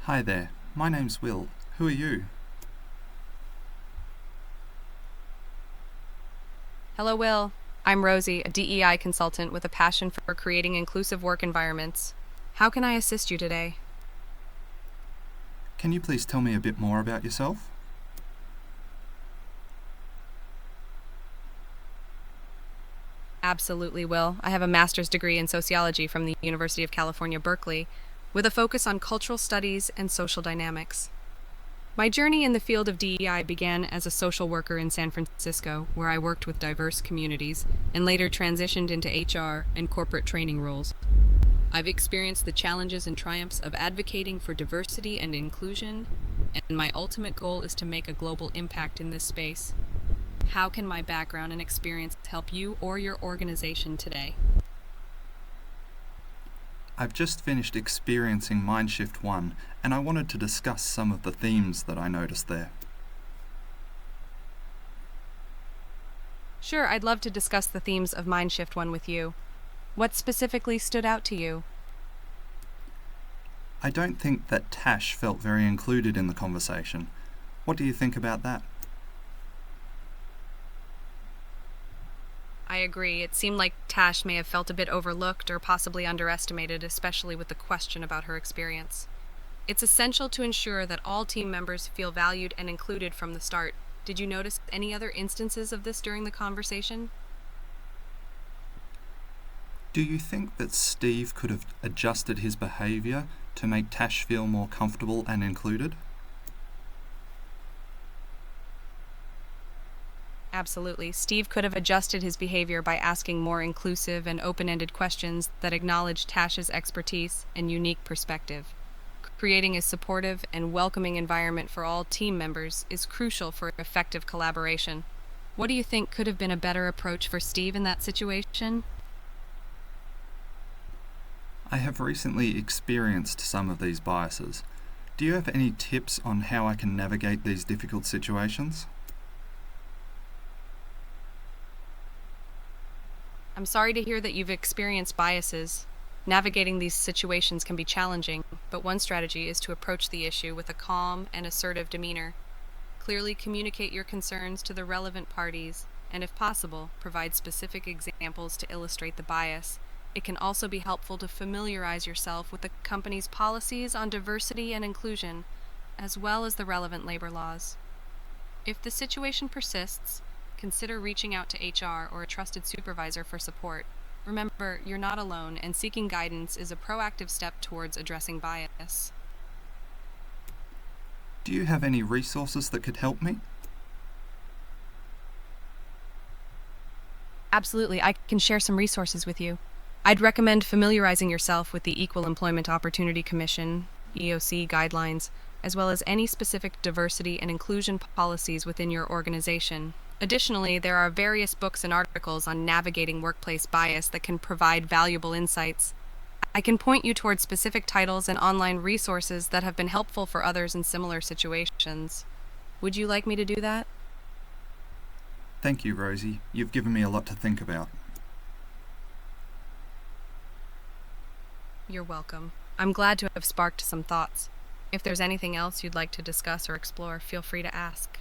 Hi there, my name's Will. Who are you? Hello, Will. I'm Rosie, a DEI consultant with a passion for creating inclusive work environments. How can I assist you today? Can you please tell me a bit more about yourself? Absolutely, Will. I have a master's degree in sociology from the University of California, Berkeley, with a focus on cultural studies and social dynamics. My journey in the field of DEI began as a social worker in San Francisco, where I worked with diverse communities and later transitioned into HR and corporate training roles. I've experienced the challenges and triumphs of advocating for diversity and inclusion, and my ultimate goal is to make a global impact in this space. How can my background and experience help you or your organization today? I've just finished experiencing Mindshift 1 and I wanted to discuss some of the themes that I noticed there. Sure, I'd love to discuss the themes of Mindshift 1 with you. What specifically stood out to you? I don't think that Tash felt very included in the conversation. What do you think about that? I agree. It seemed like Tash may have felt a bit overlooked or possibly underestimated, especially with the question about her experience. It's essential to ensure that all team members feel valued and included from the start. Did you notice any other instances of this during the conversation? Do you think that Steve could have adjusted his behaviour to make Tash feel more comfortable and included? Absolutely. Steve could have adjusted his behavior by asking more inclusive and open-ended questions that acknowledge Tash's expertise and unique perspective. Creating a supportive and welcoming environment for all team members is crucial for effective collaboration. What do you think could have been a better approach for Steve in that situation? I have recently experienced some of these biases. Do you have any tips on how I can navigate these difficult situations? I'm sorry to hear that you've experienced biases. Navigating these situations can be challenging, but one strategy is to approach the issue with a calm and assertive demeanor. Clearly communicate your concerns to the relevant parties, and if possible, provide specific examples to illustrate the bias. It can also be helpful to familiarize yourself with the company's policies on diversity and inclusion, as well as the relevant labor laws. If the situation persists, consider reaching out to HR or a trusted supervisor for support. Remember, you're not alone, and seeking guidance is a proactive step towards addressing bias. Do you have any resources that could help me? Absolutely, I can share some resources with you. I'd recommend familiarizing yourself with the Equal Employment Opportunity Commission, EOC guidelines, as well as any specific diversity and inclusion policies within your organization. Additionally, there are various books and articles on navigating workplace bias that can provide valuable insights. I can point you towards specific titles and online resources that have been helpful for others in similar situations. Would you like me to do that? Thank you, Rosie. You've given me a lot to think about. You're welcome. I'm glad to have sparked some thoughts. If there's anything else you'd like to discuss or explore, feel free to ask.